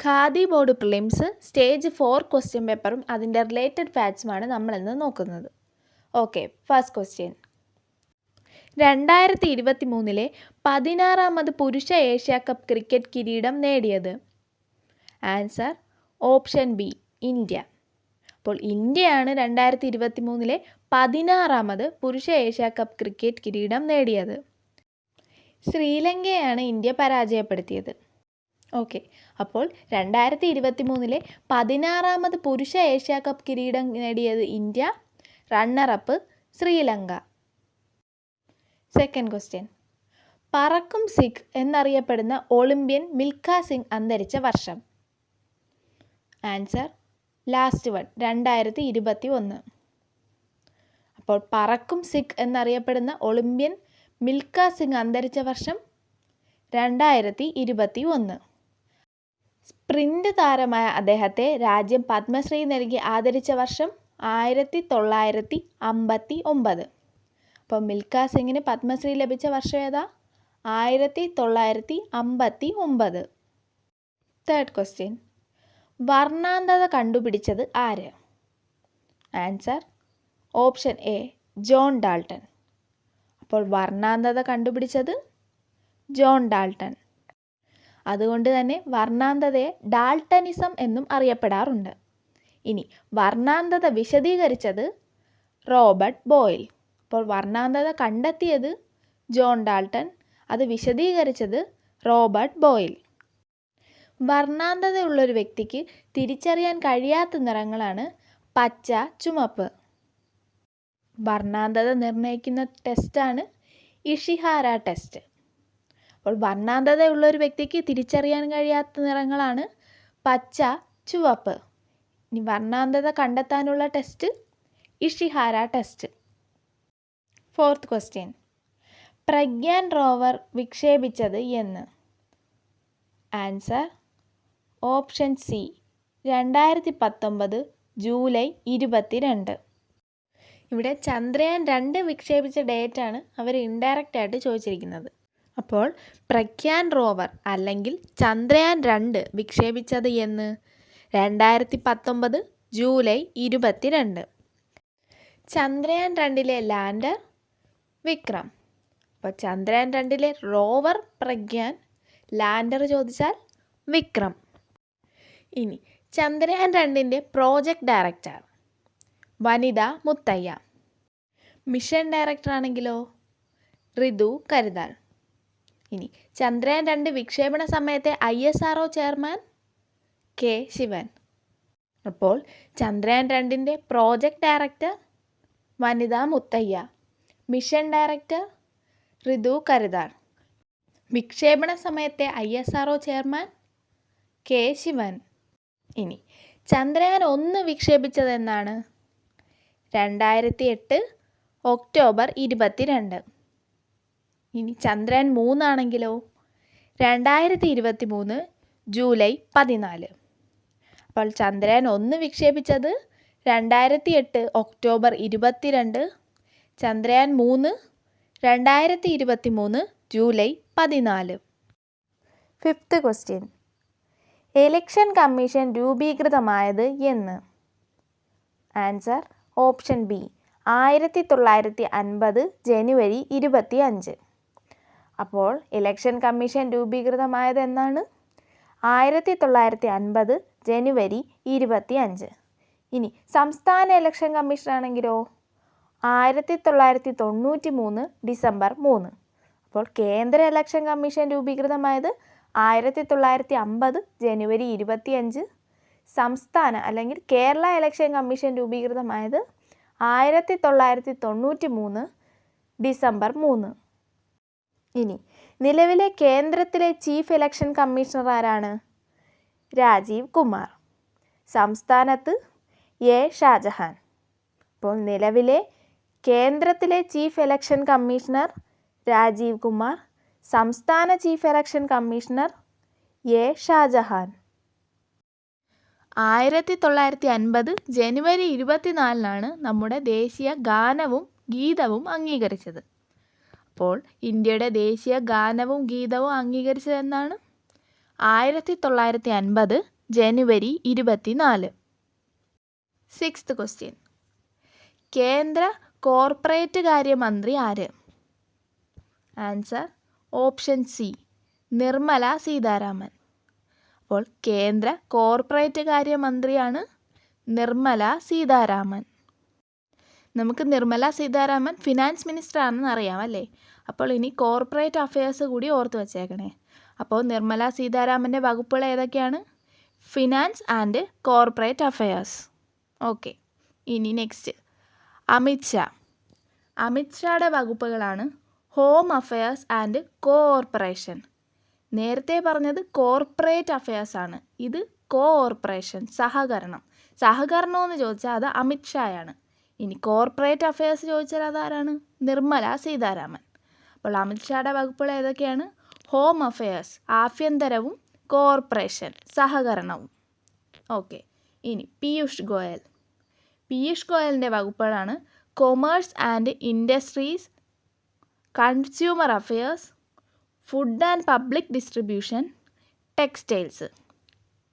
Khadi board prelims stage 4 question പേപ്പറും അതിൻ്റെ related ഫാക്ട്സുമാണ് നമ്മളിന്ന് നോക്കുന്നത്. Okay, first question. 2023 16ാമത് പുരുഷ ഏഷ്യ കപ്പ് ക്രിക്കറ്റ് കിരീടം നേടിയത്? Answer option B India. അപ്പോൾ ഇന്ത്യയാണ് 2023 16ാമത് പുരുഷ ഏഷ്യ കപ്പ് ക്രിക്കറ്റ് കിരീടം നേടിയത്. ശ്രീലങ്കയാണ് ഇന്ത്യ പരാജയപ്പെടുത്തിയത്. ഓക്കെ, അപ്പോൾ 2023 16ാമത് പുരുഷ ഏഷ്യ കപ്പ് കിരീടം നേടിയത് India, runner-up Sri Lanka. Second question. പറക്കും സിഖ് എന്നറിയപ്പെടുന്ന ഒളിമ്പ്യൻ മിൽഖ സിംഗ് അന്തരിച്ച വർഷം? Answer last one 2021. അപ്പോൾ പറക്കും സിഖ് എന്നറിയപ്പെടുന്ന ഒളിമ്പ്യൻ മിൽഖ സിംഗ് അന്തരിച്ച വർഷം 2021. സ്പ്രിന്റ് താരമായ അദ്ദേഹത്തെ രാജ്യം പത്മശ്രീ നൽകി ആദരിച്ച വർഷം 1959. അപ്പോൾ മിൽഖ സിംഗിന് പത്മശ്രീ ലഭിച്ച വർഷം ഏതാ? 1959. Third question. വർണ്ണാന്തത കണ്ടുപിടിച്ചത് ആര്? Answer option A John Dalton. അപ്പോൾ വർണ്ണാന്തത കണ്ടുപിടിച്ചത് ജോൺ ഡാൾട്ടൺ. അതുകൊണ്ട് തന്നെ വർണ്ണാന്തതയെ ഡാൾട്ടനിസം എന്നും അറിയപ്പെടാറുണ്ട്. ഇനി വർണ്ണാന്തത വിശദീകരിച്ചത് റോബർട്ട് ബോയിൽ. അപ്പോൾ വർണ്ണാന്തത കണ്ടെത്തിയത് ജോൺ ഡാൾട്ടൺ, അത് വിശദീകരിച്ചത് റോബർട്ട് ബോയിൽ. വർണ്ണാന്തതയുള്ളൊരു വ്യക്തിക്ക് തിരിച്ചറിയാൻ കഴിയാത്ത നിറങ്ങളാണ് പച്ച, ചുമപ്പ്. വർണ്ണാന്തത നിർണ്ണയിക്കുന്ന ടെസ്റ്റാണ് ഇഷിഹാര ടെസ്റ്റ്. അപ്പോൾ വർണ്ണാന്തതയുള്ള ഒരു വ്യക്തിക്ക് തിരിച്ചറിയാൻ കഴിയാത്ത നിറങ്ങളാണ് പച്ച, ചുവപ്പ്. ഇനി വർണ്ണാന്തത കണ്ടെത്താനുള്ള test Ishihara test. Fourth question. Pragyan rover വിക്ഷേപിച്ചത് എന്ന്? Answer option C 2019 July 22. ഇവിടെ ചന്ദ്രയാൻ 2 വിക്ഷേപിച്ച ഡേറ്റാണ് അവർ ഇൻഡയറക്റ്റ് ആയിട്ട് ചോദിച്ചിരിക്കുന്നത്. അപ്പോൾ പ്രഗ്യാൻ റോവർ അല്ലെങ്കിൽ ചന്ദ്രയാൻ 2 വിക്ഷേപിച്ചത് എന്ന്? 2019 ജൂലൈ 22. ചന്ദ്രയാൻ 2 ലാൻഡർ വിക്രം. അപ്പോൾ ചന്ദ്രയാൻ 2 റോവർ പ്രഗ്യാൻ, ലാൻഡർ ചോദിച്ചാൽ വിക്രം. ഇനി Chandrayaan 2 project director Vanitha Muthayya. Mission director ആണെങ്കിലോ ഋതു കരുതാൾ. ഇനി ചന്ദ്രയാൻ 2 വിക്ഷേപണ സമയത്തെ ISRO ചെയർമാൻ കെ ശിവൻ. അപ്പോൾ Chandrayaan 2 project director Vanitha Muthayya, mission director Ritu Karidhal, വിക്ഷേപണ സമയത്തെ ISRO ചെയർമാൻ കെ ശിവൻ. ഇനി ചന്ദ്രയാൻ 1 വിക്ഷേപിച്ചതെന്നാണ്? 2008 ഒക്ടോബർ 22. ഇനി ചന്ദ്രയാൻ 3 ആണെങ്കിലോ 2023 ജൂലൈ 14. അപ്പോൾ ചന്ദ്രയാൻ 1 വിക്ഷേപിച്ചത് 2008 October 22, Chandrayaan 3 2023 July 14. Fifth question. Election commission രൂപീകൃതമായത് എന്ന്? Answer option B 1950 January 25. അപ്പോൾ ഇലക്ഷൻ കമ്മീഷൻ രൂപീകൃതമായത് എന്നാണ്? 1950 ജനുവരി 25. ഇനി സംസ്ഥാന ഇലക്ഷൻ കമ്മീഷൻ ആണെങ്കിലോ 1993 ഡിസംബർ 3. അപ്പോൾ കേന്ദ്ര ഇലക്ഷൻ കമ്മീഷൻ രൂപീകൃതമായത് 1950 ജനുവരി 25. സംസ്ഥാന അല്ലെങ്കിൽ കേരള ഇലക്ഷൻ കമ്മീഷൻ രൂപീകൃതമായത് 1993 ഡിസംബർ 3. ഇനി നിലവിലെ കേന്ദ്രത്തിലെ ചീഫ് ഇലക്ഷൻ കമ്മീഷണർ ആരാണ്? രാജീവ് കുമാർ. സംസ്ഥാനത്ത് എ ഷാജഹാൻ. അപ്പോൾ നിലവിലെ കേന്ദ്രത്തിലെ chief election commissioner Rajeev Kumar, സംസ്ഥാന chief election commissioner A Shajahan. 1950 January 24 നമ്മുടെ ദേശീയ ഗാനവും ഗീതവും അംഗീകരിച്ചത്. അപ്പോൾ ഇന്ത്യയുടെ ദേശീയ ഗാനവും ഗീതവും അംഗീകരിച്ചതെന്നാണ്? 1950 ജനുവരി 24. 6th question. കേന്ദ്ര കോർപ്പറേറ്റ് കാര്യമന്ത്രി ആര്? Answer option C Nirmala Sitharaman. അപ്പോൾ കേന്ദ്ര കോർപ്പറേറ്റ് കാര്യമന്ത്രിയാണ് നിർമ്മല സീതാരാമൻ. നമുക്ക് നിർമ്മല സീതാരാമൻ ഫിനാൻസ് മിനിസ്റ്റർ ആണെന്ന് അറിയാം അല്ലേ? അപ്പോൾ ഇനി കോർപ്പറേറ്റ് അഫയേഴ്സ് കൂടി ഓർത്ത് വച്ചേക്കണേ. അപ്പോൾ നിർമ്മല സീതാരാമൻ്റെ വകുപ്പുകൾ ഏതൊക്കെയാണ്? Finance and corporate affairs. Okay. ഇനി നെക്സ്റ്റ് അമിത്ഷാ. അമിത്ഷായുടെ വകുപ്പുകളാണ് ഹോം അഫയേഴ്സ് ആൻഡ് കോഓപ്പറേഷൻ. നേരത്തെ പറഞ്ഞത് കോർപ്പറേറ്റ് അഫയേഴ്സ് ആണ്, ഇത് കോഓപ്പറേഷൻ സഹകരണം. സഹകരണമെന്ന് ചോദിച്ചാൽ അത് അമിത്ഷായാണ്. ഇനി കോർപ്പറേറ്റ് അഫയേഴ്സ് ചോദിച്ചാൽ അതാരാണ്? നിർമ്മല സീതാരാമൻ. അപ്പോൾ അമിത്ഷായുടെ വകുപ്പുകൾ ഏതൊക്കെയാണ്? ഹോം അഫയേഴ്സ് ആഭ്യന്തരവും കോർപ്പറേഷൻ സഹകരണവും. ഓക്കെ. ഇനി പീയൂഷ് ഗോയൽ. പീയൂഷ് ഗോയലിൻ്റെ വകുപ്പുകളാണ് commerce and industries, consumer affairs, food and public distribution, textiles.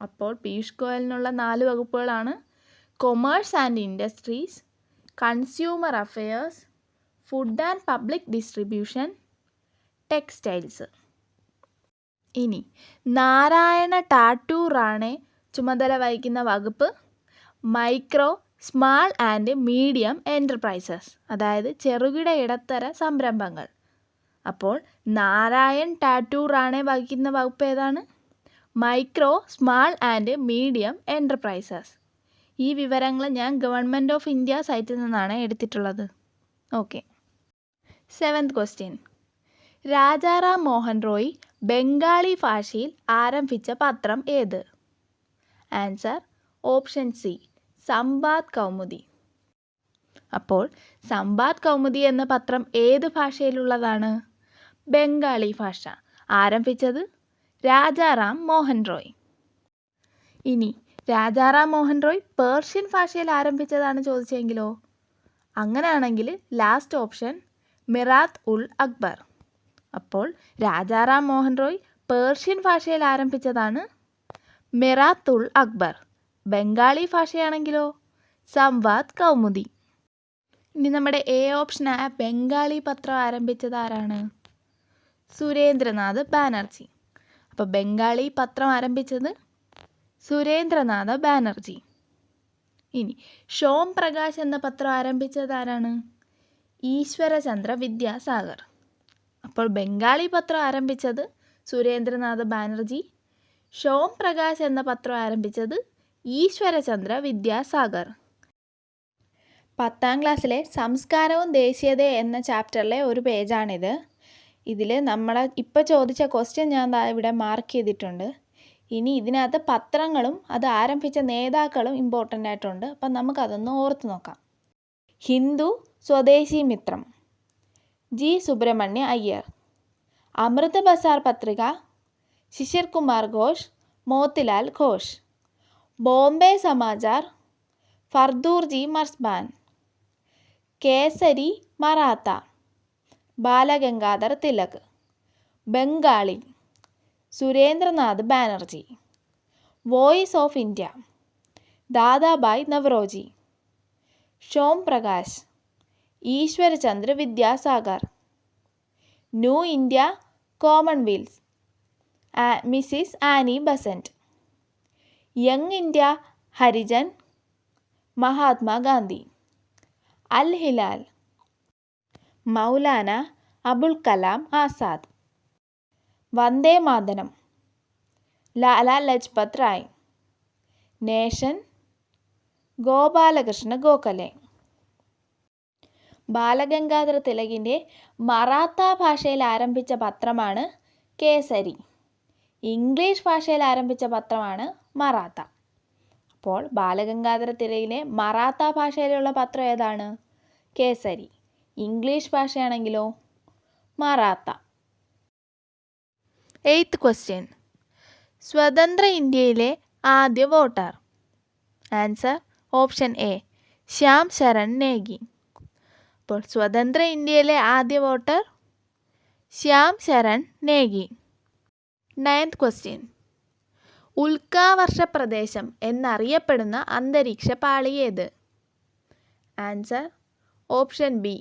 അപ്പോൾ പീയൂഷ് ഗോയലിനുള്ള 4 വകുപ്പുകളാണ് commerce and industries, consumer affairs, food and public distribution, textiles. ഇനി നാരായണ ടാറ്റു റാണെ ചുമതല വഹിക്കുന്ന വകുപ്പ് micro, small and medium enterprises, അതായത് ചെറുകിട ഇടത്തര സംരംഭങ്ങൾ. അപ്പോൾ നാരായൺ ടാറ്റു റാണെ വഹിക്കുന്ന വകുപ്പ് ഏതാണ്? Micro, small and medium enterprises. ഈ വിവരങ്ങൾ ഞാൻ ഗവൺമെൻറ് ഓഫ് ഇന്ത്യ സൈറ്റിൽ നിന്നാണ് എടുത്തിട്ടുള്ളത്. Okay. 7th question. Rajaram Mohan Roy Bengali ഭാഷയിൽ ആരംഭിച്ച പത്രം ഏത്? Answer option C Sambad Kaumudi. അപ്പോൾ സംബാദ് കൗമുദി എന്ന പത്രം ഏത് ഭാഷയിലുള്ളതാണ്? ബംഗാളി ഭാഷ. ആരംഭിച്ചത് രാജാറാം മോഹൻ റോയ്. ഇനി രാജാറാം മോഹൻ റോയ് പേർഷ്യൻ ഭാഷയിൽ ആരംഭിച്ചതാണ് ചോദിച്ചെങ്കിലോ? അങ്ങനെയാണെങ്കിൽ ലാസ്റ്റ് ഓപ്ഷൻ മിറാത്ത് ഉൽ അക്ബർ. അപ്പോൾ രാജാറാം മോഹൻ റോയ് പേർഷ്യൻ ഭാഷയിൽ ആരംഭിച്ചതാണ് മിറാത്ത് ഉൽ അക്ബർ. ബംഗാളി ഭാഷയാണെങ്കിലോ സംവാദ് കൗമുദി. ഇനി നമ്മുടെ എ ഓപ്ഷനായ ബംഗാളി പത്രം ആരംഭിച്ചത് ആരാണ്? സുരേന്ദ്രനാഥ് ബാനർജി. അപ്പോൾ ബംഗാളി പത്രം ആരംഭിച്ചത് സുരേന്ദ്രനാഥ ബാനർജി. ഇനി ഷോം പ്രകാശ് എന്ന പത്രം ആരംഭിച്ചത് ആരാണ്? ഈശ്വരചന്ദ്ര വിദ്യാസാഗർ. അപ്പോൾ ബംഗാളി പത്രം ആരംഭിച്ചത് സുരേന്ദ്രനാഥ ബാനർജി, ഷോം പ്രകാശ് എന്ന പത്രം ആരംഭിച്ചത് ഈശ്വരചന്ദ്ര വിദ്യാസാഗർ. 10ാം ക്ലാസ്സിലെ സംസ്കാരവും ദേശീയതയും എന്ന ചാപ്റ്ററിലെ ഒരു പേജാണിത്. ഇതിൽ നമ്മൾ ഇപ്പോൾ ചോദിച്ച ക്വസ്റ്റ്യൻ ഞാൻ ഇവിടെ മാർക്ക് ചെയ്തിട്ടുണ്ട്. ഇനി ഇതിനകത്ത് പത്രങ്ങളും അത് ആരംഭിച്ച നേതാക്കളും ഇമ്പോർട്ടൻ്റ് ആയിട്ടുണ്ട്. അപ്പം നമുക്കതൊന്ന് ഓർത്ത് നോക്കാം. Hindu Swadeshi Mitram, G Subramania Iyer. Amrita Bazar Patrika, Sisir Kumar Ghosh, Motilal Ghosh. Bombay Samachar, Fardunji Marzban. Kesari Maratha, Balagangadhar Tilak. Bengalee, Surendranath Banerjee. Voice of India, Dadabhai Naoroji. Som Prakash, Ishwarchandra Vidyasagar. New India commonwealth, Mrs Annie Besant. Young India Harijan, Mahatma Gandhi. Al Hilal, Maulana Abul Kalam Azad. Vande Mataram, Lala Lajpat Rai. Nation, Gopalakrishna Gokhale. Balagangadhara തിലകിൻ്റെ മറാത്ത ഭാഷയിൽ ആരംഭിച്ച പത്രമാണ് കേസരി. ഇംഗ്ലീഷ് ഭാഷയിൽ ആരംഭിച്ച പത്രമാണ് മറാത്ത. അപ്പോൾ ബാലഗംഗാധര തിലകിലെ മറാത്ത ഭാഷയിലുള്ള പത്രം ഏതാണ്? കേസരി. ഇംഗ്ലീഷ് ഭാഷയാണെങ്കിലോ മറാത്ത. 8th question. സ്വതന്ത്ര ഇന്ത്യയിലെ ആദ്യ voter. Answer option A Shyam Saran Negi. അപ്പോൾ സ്വതന്ത്ര ഇന്ത്യയിലെ ആദ്യ voter Shyam Saran Negi. 9th question. ഉൽക്കാവർഷ പ്രദേശം എന്നറിയപ്പെടുന്ന അന്തരീക്ഷ പാളി ഏത്? Answer option B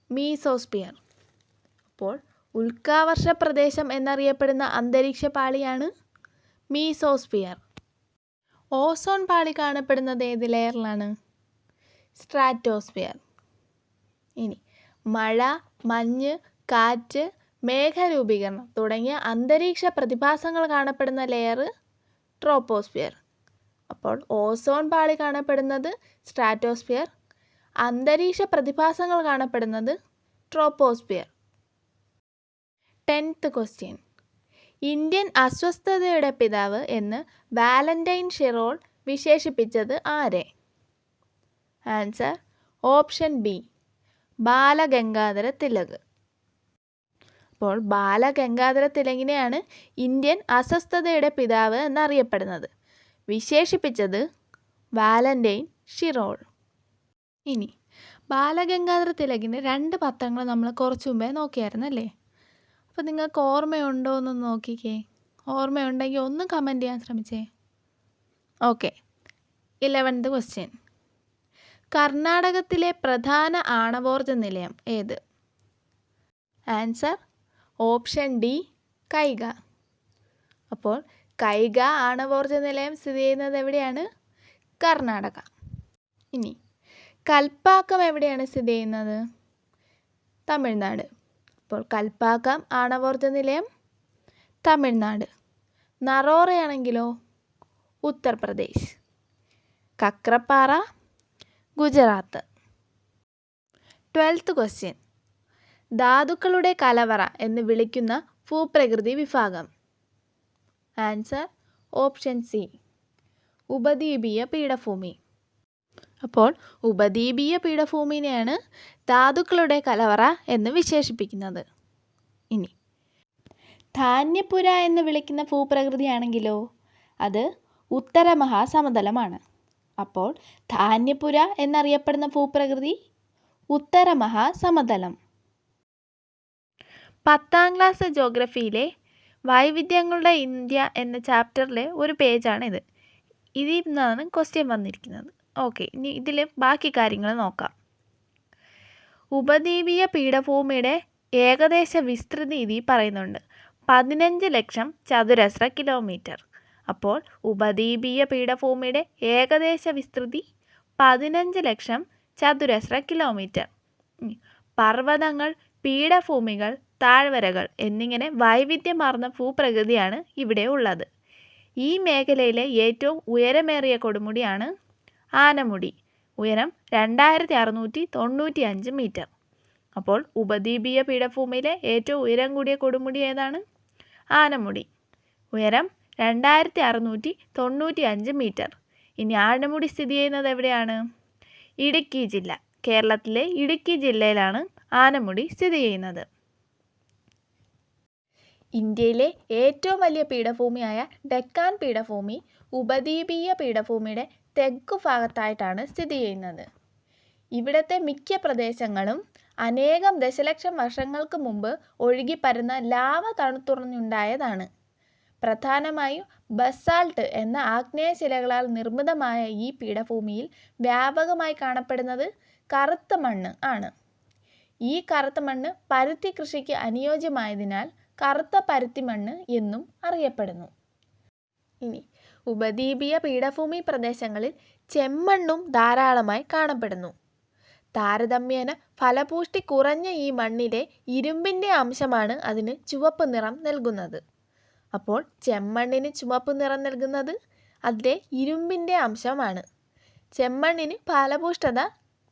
mesosphere. അപ്പോൾ ഉൽക്കാവർഷ പ്രദേശം എന്നറിയപ്പെടുന്ന അന്തരീക്ഷ പാളിയാണ് മീസോസ്ഫിയർ. ഓസോൺ പാളി കാണപ്പെടുന്നത് ഏത് ലെയറിലാണ്? സ്ട്രാറ്റോസ്ഫിയർ. ഇനി മഴ, മഞ്ഞ്, കാറ്റ്, മേഘരൂപീകരണം തുടങ്ങിയ അന്തരീക്ഷ പ്രതിഭാസങ്ങൾ കാണപ്പെടുന്ന ലെയർ ട്രോപ്പോസ്ഫിയർ. അപ്പോൾ ഓസോൺ പാളി കാണപ്പെടുന്നത് സ്ട്രാറ്റോസ്ഫിയർ, അന്തരീക്ഷ പ്രതിഭാസങ്ങൾ കാണപ്പെടുന്നത് ട്രോപ്പോസ്ഫിയർ. 10th question. ഇന്ത്യൻ അസ്വസ്ഥതയുടെ പിതാവ് എന്ന് വാലന്റൈൻ ഷിറോൾ വിശേഷിപ്പിച്ചത് ആരെ? Answer option B Balagangadhara Tilak. അപ്പോൾ ബാലഗംഗാധര തിലകിനെയാണ് ഇന്ത്യൻ അസ്വസ്ഥതയുടെ പിതാവ് എന്നറിയപ്പെടുന്നത്. വിശേഷിപ്പിച്ചത് വാലന്റൈൻ ഷിറോൾ. ഇനി ബാലഗംഗാധര തിലകിൻ്റെ 2 പത്രങ്ങൾ നമ്മൾ കുറച്ച് മുമ്പേ നോക്കിയായിരുന്നല്ലേ? അപ്പോൾ നിങ്ങൾക്ക് ഓർമ്മയുണ്ടോ എന്ന് നോക്കിക്കേ. ഓർമ്മയുണ്ടെങ്കിൽ ഒന്ന് കമൻറ്റ് ചെയ്യാൻ ശ്രമിച്ചേ. ഓക്കെ. 11th question. കർണാടകത്തിലെ പ്രധാന ആണവോർജ നിലയം ഏത്? Answer option D Kaiga. അപ്പോൾ കൈഗ ആണവോർജ നിലയം സ്ഥിതി ചെയ്യുന്നത് എവിടെയാണ്? കർണാടക. ഇനി കൽപ്പാക്കം എവിടെയാണ് സ്ഥിതി ചെയ്യുന്നത്? തമിഴ്നാട്. അപ്പോൾ കൽപ്പാക്കം ആണവോർജ നിലയം തമിഴ്നാട്. നറോറയാണെങ്കിലോ ഉത്തർപ്രദേശ്. കക്രപ്പാറ ഗുജറാത്ത്. 12th question. ധാതുക്കളുടെ കലവറ എന്ന് വിളിക്കുന്ന ഭൂപ്രകൃതി വിഭാഗം? ആൻസർ ഓപ്ഷൻ സി ഉപദ്വീപീയ പീഠഭൂമി. അപ്പോൾ ഉപദ്വീപീയ പീഠഭൂമിനെയാണ് ധാതുക്കളുടെ കലവറ എന്ന് വിശേഷിപ്പിക്കുന്നത്. ഇനി ധാന്യപ്പുര എന്ന് വിളിക്കുന്ന ഭൂപ്രകൃതിയാണെങ്കിലോ അത് ഉത്തര മഹാസമതലമാണ്. അപ്പോൾ ധാന്യപ്പുര എന്നറിയപ്പെടുന്ന ഭൂപ്രകൃതി ഉത്തര മഹാസമതലം. 10ാം ക്ലാസ് ജോഗ്രഫിയിലെ വൈവിധ്യങ്ങളുടെ ഇന്ത്യ എന്ന ചാപ്റ്ററിലെ ഒരു പേജാണിത്. ഇതിൽ നിന്നാണ് ക്വസ്റ്റ്യൻ വന്നിരിക്കുന്നത്. ഓക്കെ, ഇനി ഇതിൽ ബാക്കി കാര്യങ്ങൾ നോക്കാം. ഉപദ്വീപീയ പീഠഭൂമിയുടെ ഏകദേശ വിസ്തൃതി ഇതിൽ പറയുന്നുണ്ട് 15 ലക്ഷം ചതുരശ്ര കിലോമീറ്റർ. അപ്പോൾ ഉപദ്വീപീയ പീഠഭൂമിയുടെ ഏകദേശ വിസ്തൃതി 15 ലക്ഷം ചതുരശ്ര കിലോമീറ്റർ. പർവ്വതങ്ങൾ, പീഠഭൂമികൾ, താഴ്വരകൾ എന്നിങ്ങനെ വൈവിധ്യമാർന്ന ഭൂപ്രകൃതിയാണ് ഇവിടെ ഉള്ളത്. ഈ മേഖലയിലെ ഏറ്റവും ഉയരമേറിയ കൊടുമുടിയാണ് ആനമുടി. ഉയരം 2695 മീറ്റർ. അപ്പോൾ ഉപദ്വീപീയ പീഠഭൂമിയിലെ ഏറ്റവും ഉയരം കൂടിയ കൊടുമുടി ഏതാണ്? ആനമുടി. ഉയരം 2695 മീറ്റർ. ഇനി ആനമുടി സ്ഥിതി ചെയ്യുന്നത് എവിടെയാണ്? ഇടുക്കി ജില്ല. കേരളത്തിലെ ഇടുക്കി ജില്ലയിലാണ് ആനമുടി സ്ഥിതി ചെയ്യുന്നത്. ഇന്ത്യയിലെ ഏറ്റവും വലിയ പീഠഭൂമിയായ ഡെക്കാൻ പീഠഭൂമി ഉപദ്വീപീയ പീഠഭൂമിയുടെ തെക്കു ഭാഗത്തായിട്ടാണ് സ്ഥിതി ചെയ്യുന്നത്. ഇവിടുത്തെ മിക്ക പ്രദേശങ്ങളും അനേകം ദശലക്ഷം വർഷങ്ങൾക്ക് മുമ്പ് ഒഴുകിപ്പരന്ന ലാവ തണുത്തുറഞ്ഞുണ്ടായതാണ്. പ്രധാനമായും ബസാൾട്ട് എന്ന ആഗ്നേയശിലകളാൽ നിർമ്മിതമായ ഈ പീഠഭൂമിയിൽ വ്യാപകമായി കാണപ്പെടുന്നത് കറുത്ത മണ്ണ് ആണ്. ഈ കറുത്ത മണ്ണ് പരുത്തി കൃഷിക്ക് അനുയോജ്യമായതിനാൽ കറുത്ത പരുത്തി മണ്ണ് എന്നും അറിയപ്പെടുന്നു. ഇനി ഉപദ്വീപീയ പീഠഭൂമി പ്രദേശങ്ങളിൽ ചെമ്മണ്ണും ധാരാളമായി കാണപ്പെടുന്നു. താരതമ്യേന ഫലപുഷ്ടി കുറഞ്ഞ ഈ മണ്ണിലെ ഇരുമ്പിൻ്റെ അംശമാണ് അതിന് ചുവപ്പ് നിറം നൽകുന്നത്. അപ്പോൾ ചെമ്മണ്ണിന് ചുവപ്പ് നിറം നൽകുന്നത് അതിലെ ഇരുമ്പിൻ്റെ അംശമാണ്. ചെമ്മണ്ണിന് ഫലപുഷ്ടത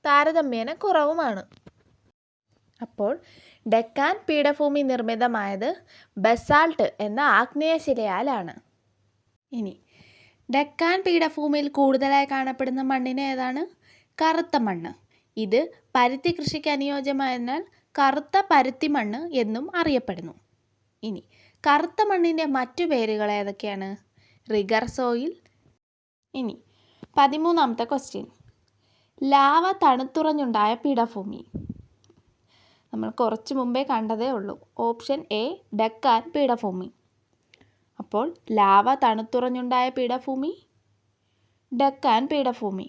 താരതമ്യേന കുറവുമാണ്. അപ്പോൾ ഡെക്കാൻ പീഠഭൂമി നിർമ്മിതമായത് ബസാൾട്ട് എന്ന ആഗ്നേയശിലയാലാണ്. ഇനി ഡെക്കാൻ പീഠഭൂമിയിൽ കൂടുതലായി കാണപ്പെടുന്ന മണ്ണിന് ഏതാണ്? കറുത്ത മണ്ണ്. ഇത് പരുത്തി കൃഷിക്ക് അനുയോജ്യമായതിനാൽ കറുത്ത പരുത്തി മണ്ണ് എന്നും അറിയപ്പെടുന്നു. ഇനി കറുത്ത മണ്ണിൻ്റെ മറ്റു പേരുകൾ ഏതൊക്കെയാണ്? Rigger soil. ഇനി 13ാമത്തെ ക്വസ്റ്റ്യൻ. ലാവ തണുത്തുറഞ്ഞുണ്ടായ പീഠഭൂമി. നമ്മൾ കുറച്ച് മുമ്പേ കണ്ടതേ ഉള്ളൂ. ഓപ്ഷൻ എ ഡെക്കാൻ പീഠഭൂമി. അപ്പോൾ ലാവ തണുത്തുറഞ്ഞുണ്ടായ പീഠഭൂമി ഡക്കാൻ പീഠഭൂമി.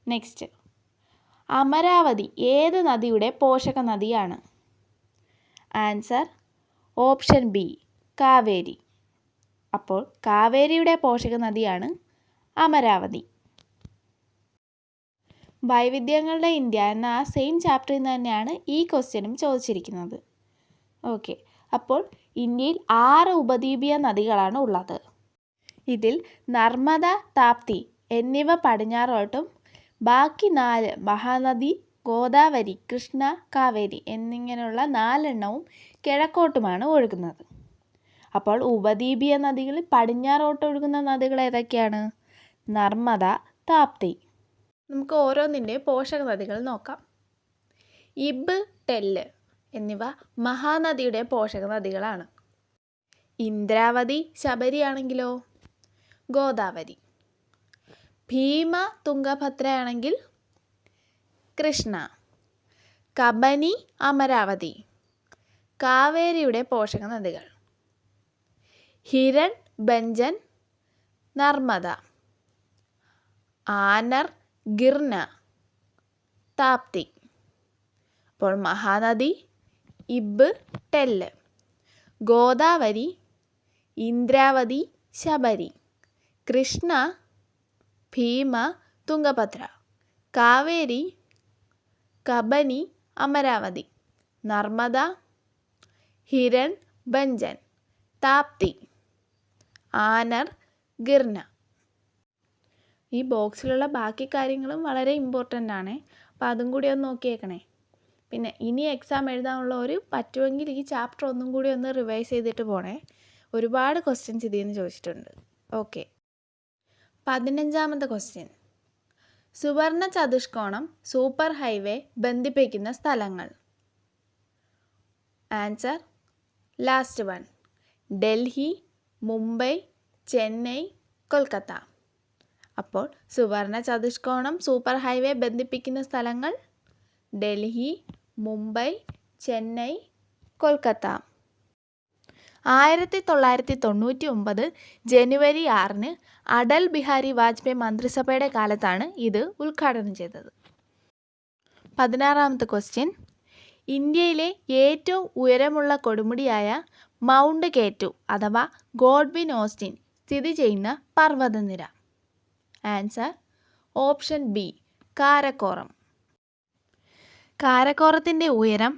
നെക്സ്റ്റ്, അമരാവതി ഏത് നദിയുടെ പോഷക നദിയാണ്? Answer option B Kaveri. അപ്പോൾ കാവേരിയുടെ പോഷക നദിയാണ് അമരാവതി. വൈവിധ്യങ്ങളുടെ ഇന്ത്യ എന്ന ആ സെയിം ചാപ്റ്ററിൽ നിന്ന് തന്നെയാണ് ഈ ക്വസ്റ്റ്യനും ചോദിച്ചിരിക്കുന്നത്. ഓക്കെ, അപ്പോൾ ഇന്ത്യയിൽ 6 ഉപദ്വീപീയ നദികളാണ് ഉള്ളത്. ഇതിൽ നർമ്മദ, താപ്തി എന്നിവ പടിഞ്ഞാറോട്ടും ബാക്കി 4 മഹാനദി, ഗോദാവരി, കൃഷ്ണ, കാവേരി എന്നിങ്ങനെയുള്ള 4 എണ്ണവും കിഴക്കോട്ടുമാണ് ഒഴുകുന്നത്. അപ്പോൾ ഉപദ്വീപീയ നദികളിൽ പടിഞ്ഞാറോട്ട് ഒഴുകുന്ന നദികൾ ഏതൊക്കെയാണ്? നർമ്മദ, താപ്തി. നമുക്ക് ഓരോന്നിൻ്റെ പോഷക നദികൾ നോക്കാം. ഇബ്, ടെല്ല് എന്നിവ മഹാനദിയുടെ പോഷക നദികളാണ്. ഇന്ദ്രാവതി, ശബരിയാണെങ്കിലോ ഗോദാവരി. ഭീമ, തുംഗഭദ്രയാണെങ്കിൽ കൃഷ്ണ. കബനി, അമരാവതി കാവേരിയുടെ പോഷക നദികൾ. ഹിരൺ, ബഞ്ചൻ, നർമ്മദ. ആനർ, ഗിർന, താപ്തി. അപ്പോൾ മഹാനദി ഇബ്, ടെല്ല്. ഗോദാവരി, ഇന്ദ്രാവതി, ശബരി. കൃഷ്ണ, ഭീമ, തുംഗഭദ്ര. കാവേരി, കബനി, അമരാവതി. നർമ്മദ, ഹിരൺ, ബഞ്ചൻ, താപ്തി. ആനർ, ഗിർന. ഈ ബോക്സിലുള്ള ബാക്കി കാര്യങ്ങളും വളരെ ഇമ്പോർട്ടൻ്റ് ആണ്. അപ്പോൾ അതും കൂടി ഒന്ന് നോക്കിയേക്കണേ. പിന്നെ ഇനി എക്സാം എഴുതാനുള്ളവർ പറ്റുമെങ്കിൽ ഈ ചാപ്റ്റർ ഒന്നും കൂടി ഒന്ന് റിവൈസ് ചെയ്തിട്ട് പോണേ. ഒരുപാട് ക്വസ്റ്റ്യൻസ് ഇതിൽ നിന്ന് ചോദിച്ചിട്ടുണ്ട്. ഓക്കെ, 15ാമത്തെ ക്വസ്റ്റ്യൻ. സുവർണ ചതുഷ്കോണം സൂപ്പർ ഹൈവേ ബന്ധിപ്പിക്കുന്ന സ്ഥലങ്ങൾ. Answer last one. Delhi, Mumbai, Chennai, Kolkata. അപ്പോൾ സുവർണ ചതുഷ്കോണം സൂപ്പർ ഹൈവേ ബന്ധിപ്പിക്കുന്ന സ്ഥലങ്ങൾ ഡൽഹി, മുംബൈ, ചെന്നൈ, കൊൽക്കത്ത. 1999 ജനുവരി 6 അടൽ ബിഹാരി വാജ്പേയി മന്ത്രിസഭയുടെ കാലത്താണ് ഇത് ഉദ്ഘാടനം ചെയ്തത്. 16ാമത്തെ ക്വസ്റ്റ്യൻ. ഇന്ത്യയിലെ ഏറ്റവും ഉയരമുള്ള കൊടുമുടിയായ മൗണ്ട് കെ2 അഥവാ ഗോഡ്വിൻ ഓസ്റ്റിൻ സ്ഥിതി ചെയ്യുന്ന പർവ്വതനിര. Answer option B Karakoram. കാരക്കോറത്തിൻ്റെ ഉയരം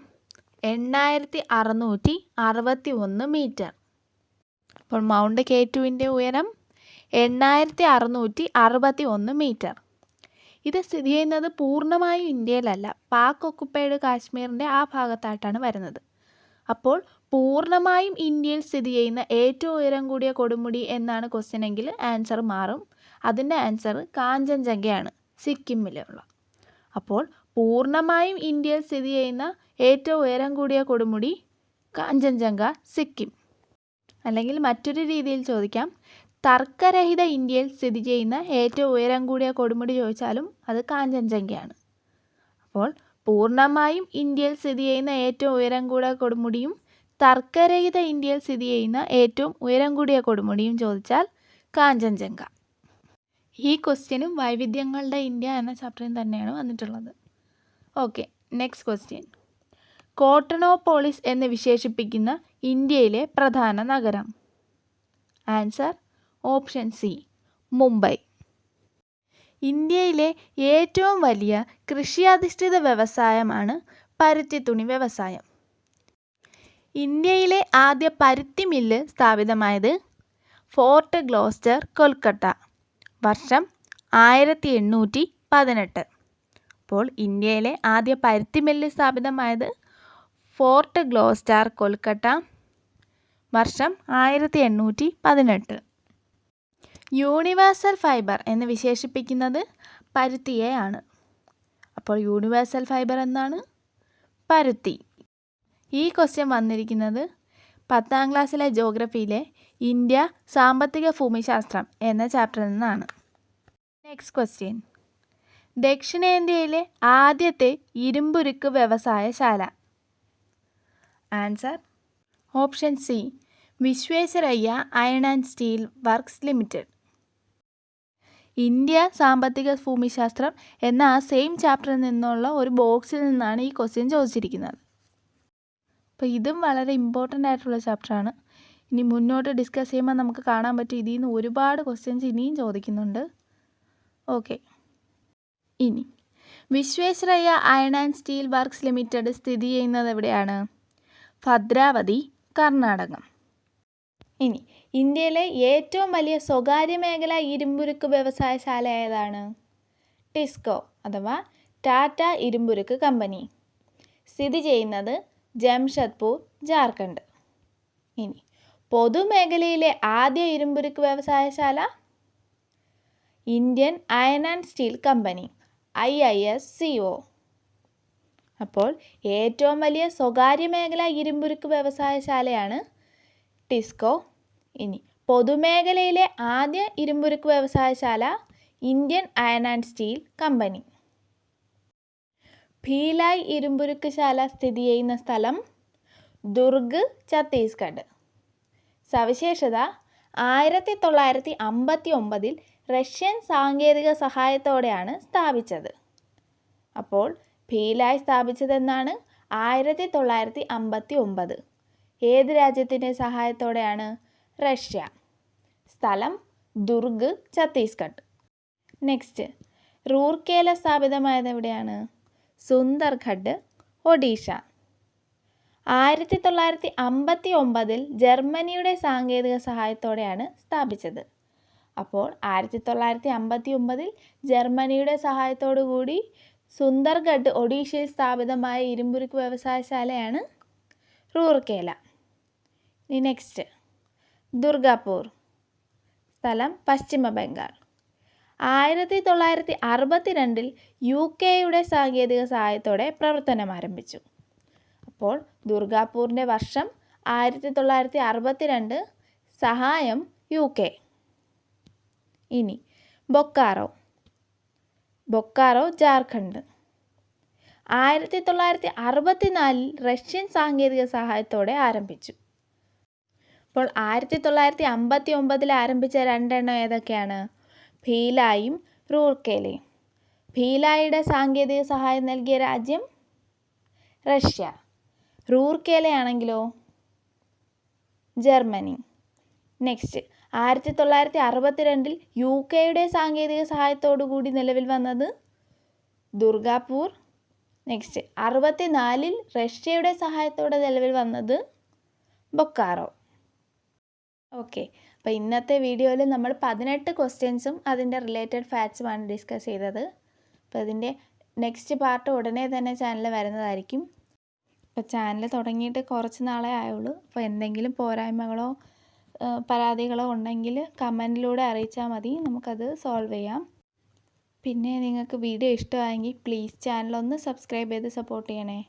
8661 മീറ്റർ. അപ്പോൾ മൗണ്ട് കെ2വിൻ്റെ ഉയരം 8661 മീറ്റർ. ഇത് സ്ഥിതി ചെയ്യുന്നത് പൂർണ്ണമായും ഇന്ത്യയിലല്ല, പാക് ഒക്കുപ്പൈഡ് കാശ്മീരിൻ്റെ ആ ഭാഗത്തായിട്ടാണ് വരുന്നത്. അപ്പോൾ പൂർണ്ണമായും ഇന്ത്യയിൽ സ്ഥിതി ചെയ്യുന്ന ഏറ്റവും ഉയരം കൂടിയ കൊടുമുടി എന്നാണ് ക്വസ്റ്റ്യൻ എങ്കിൽ ആൻസർ മാറും. അതിൻ്റെ ആൻസർ കാഞ്ചൻജംഗയാണ്, സിക്കിമിലുള്ള. അപ്പോൾ പൂർണ്ണമായും ഇന്ത്യയിൽ സ്ഥിതി ചെയ്യുന്ന ഏറ്റവും ഉയരം കൂടിയ കൊടുമുടി കാഞ്ചൻജംഗ, സിക്കിം. അല്ലെങ്കിൽ മറ്റൊരു രീതിയിൽ ചോദിക്കാം, തർക്കരഹിത ഇന്ത്യയിൽ സ്ഥിതി ചെയ്യുന്ന ഏറ്റവും ഉയരം കൂടിയ കൊടുമുടി ചോദിച്ചാലും അത് കാഞ്ചൻജംഗയാണ്. അപ്പോൾ പൂർണ്ണമായും ഇന്ത്യയിൽ സ്ഥിതി ചെയ്യുന്ന ഏറ്റവും ഉയരം കൂടിയ കൊടുമുടിയും തർക്കരഹിത ഇന്ത്യയിൽ സ്ഥിതി ചെയ്യുന്ന ഏറ്റവും ഉയരം കൂടിയ കൊടുമുടിയും ചോദിച്ചാൽ കാഞ്ചൻജംഗ. ഈ ക്വസ്റ്റ്യനും വൈവിധ്യങ്ങളുടെ ഇന്ത്യ എന്ന ചാപ്റ്ററിൽ തന്നെയാണ് വന്നിട്ടുള്ളത്. Okay, next question. കോട്ടണോപോളിസ് എന്ന് വിശേഷിപ്പിക്കുന്ന ഇന്ത്യയിലെ പ്രധാന നഗരം. Answer option C Mumbai. ഇന്ത്യയിലെ ഏറ്റവും വലിയ കൃഷിയധിഷ്ഠിത വ്യവസായമാണ് പരുത്തിത്തുണി വ്യവസായം. ഇന്ത്യയിലെ ആദ്യ പരുത്തി മില്ല് സ്ഥാപിതമായത് ഫോർട്ട് ഗ്ലോസ്റ്റർ, കൊൽക്കത്ത. വർഷം 1818. അപ്പോൾ ഇന്ത്യയിലെ ആദ്യ പരുത്തി മില്ല് സ്ഥാപിതമായത് ഫോർട്ട് ഗ്ലോസ്റ്റർ, കൊൽക്കത്ത. വർഷം 1818. യൂണിവേഴ്സൽ ഫൈബർ എന്ന് വിശേഷിപ്പിക്കുന്നത് പരുത്തിയെയാണ്. അപ്പോൾ യൂണിവേഴ്സൽ ഫൈബർ എന്നാണ് പരുത്തി. ഈ ക്വസ്റ്റ്യൻ വന്നിരിക്കുന്നത് 10ാം ക്ലാസ്സിലെ ജോഗ്രഫിയിലെ ഇന്ത്യ സാമ്പത്തിക ഭൂമിശാസ്ത്രം എന്ന ചാപ്റ്ററിൽ നിന്നാണ്. Next question. ദക്ഷിണേന്ത്യയിലെ ആദ്യത്തെ ഇരുമ്പുരുക്ക് വ്യവസായശാല. Answer option C Visvesvaraya iron and steel works limited. India സാമ്പത്തിക ഭൂമിശാസ്ത്രം എന്ന ആ സെയിം ചാപ്റ്ററിൽ നിന്നുള്ള ഒരു ബോക്സിൽ നിന്നാണ് ഈ ക്വസ്റ്റ്യൻ ചോദിച്ചിരിക്കുന്നത്. അപ്പോൾ ഇതും വളരെ ഇമ്പോർട്ടൻ്റ് ആയിട്ടുള്ള ചാപ്റ്ററാണ്. ഇനി മുന്നോട്ട് ഡിസ്കസ് ചെയ്യുമ്പോൾ നമുക്ക് കാണാൻ പറ്റും ഇതിൽ നിന്ന് ഒരുപാട് ക്വസ്റ്റ്യൻസ് ഇനിയും ചോദിക്കുന്നുണ്ട്. ഓക്കെ, ഇനി Visvesvaraya iron and steel works limited സ്ഥിതി ചെയ്യുന്നത് എവിടെയാണ്? ഭദ്രാവതി, കർണാടകം. ഇനി ഇന്ത്യയിലെ ഏറ്റവും വലിയ സ്വകാര്യ മേഖല ഇരുമ്പുരുക്ക് വ്യവസായശാല ഏതാണ്? ടിസ്കോ അഥവാ ടാറ്റ ഇരുമ്പുരുക്ക് കമ്പനി. സ്ഥിതി ചെയ്യുന്നത് ജംഷഡ്പൂർ, ജാർഖണ്ഡ്. ഇനി പൊതുമേഖലയിലെ ആദ്യ ഇരുമ്പുരുക്ക് വ്യവസായശാല Indian iron and steel company IISCO. അപ്പോൾ ഏറ്റവും വലിയ സ്വകാര്യ മേഖല ഇരുമ്പുരുക്ക് വ്യവസായശാലയാണ് ടിസ്കോ. ഇനി പൊതുമേഖലയിലെ ആദ്യ ഇരുമ്പുരുക്ക് വ്യവസായശാല Indian iron and steel company. Bhilai ഇരുമ്പുരുക്ക് ശാല സ്ഥിതി ചെയ്യുന്ന സ്ഥലം ദുർഗ്, ഛത്തീസ്ഗഡ്. സവിശേഷത 1959 റഷ്യൻ സാങ്കേതിക സഹായത്തോടെയാണ് സ്ഥാപിച്ചത്. അപ്പോൾ ഭീലായ് സ്ഥാപിച്ചതെന്നാണ് 1959. ഏത് രാജ്യത്തിൻ്റെ സഹായത്തോടെയാണ്? റഷ്യ. സ്ഥലം ദുർഗ്, ഛത്തീസ്ഗഡ്. നെക്സ്റ്റ്, റൂർക്കേല സ്ഥാപിതമായത് എവിടെയാണ്? സുന്ദർഗഡ്, ഒഡീഷ. 1959 ജർമ്മനിയുടെ സാങ്കേതിക സഹായത്തോടെയാണ് സ്ഥാപിച്ചത്. അപ്പോൾ 1959 ജർമ്മനിയുടെ സഹായത്തോടു കൂടി സുന്ദർഗഡ്, ഒഡീഷയിൽ സ്ഥാപിതമായ ഇരുമ്പുരുക്ക് വ്യവസായശാലയാണ് റൂർക്കേല. ഇനി നെക്സ്റ്റ്, ദുർഗാപൂർ. സ്ഥലം പശ്ചിമ ബംഗാൾ. 1962 UK സാങ്കേതിക സഹായത്തോടെ പ്രവർത്തനം ആരംഭിച്ചു. അപ്പോൾ ദുർഗാപൂരിൻ്റെ വർഷം 1962, സഹായം UK. ഇനി ബൊക്കാറോ, ജാർഖണ്ഡ്. 1964 റഷ്യൻ സാങ്കേതിക സഹായത്തോടെ ആരംഭിച്ചു. അപ്പോൾ 1959 ആരംഭിച്ച രണ്ടെണ്ണം ഏതൊക്കെയാണ്? ഭീലായും റൂർക്കേലയും. ഭീലായിയുടെ സാങ്കേതിക സഹായം നൽകിയ രാജ്യം റഷ്യ. റൂർക്കേലയാണെങ്കിലോ ജർമ്മനി. നെക്സ്റ്റ്, 1962 UK സാങ്കേതിക സഹായത്തോടു കൂടി നിലവിൽ വന്നത് ദുർഗാപൂർ. നെക്സ്റ്റ്, 1964 റഷ്യയുടെ സഹായത്തോടെ നിലവിൽ വന്നത് ബൊക്കാറോ. ഓക്കെ, അപ്പോൾ ഇന്നത്തെ വീഡിയോയിൽ നമ്മൾ 18 ക്വസ്റ്റ്യൻസും അതിൻ്റെ റിലേറ്റഡ് ഫാക്ട്സുമാണ് ഡിസ്കസ് ചെയ്തത്. അപ്പോൾ അതിൻ്റെ നെക്സ്റ്റ് പാർട്ട് ഉടനെ തന്നെ ചാനൽ വരുന്നതായിരിക്കും. അപ്പോൾ ചാനൽ തുടങ്ങിയിട്ട് കുറച്ച് നാളേ ആയുള്ളൂ. അപ്പോൾ എന്തെങ്കിലും പോരായ്മകളോ പരാതികളോ ഉണ്ടെങ്കിൽ കമൻറ്റിലൂടെ അറിയിച്ചാൽ മതി, നമുക്കത് സോൾവ് ചെയ്യാം. പിന്നെ നിങ്ങൾക്ക് വീഡിയോ ഇഷ്ടമായെങ്കിൽ പ്ലീസ് ചാനലൊന്ന് സബ്സ്ക്രൈബ് ചെയ്ത് സപ്പോർട്ട് ചെയ്യണേ.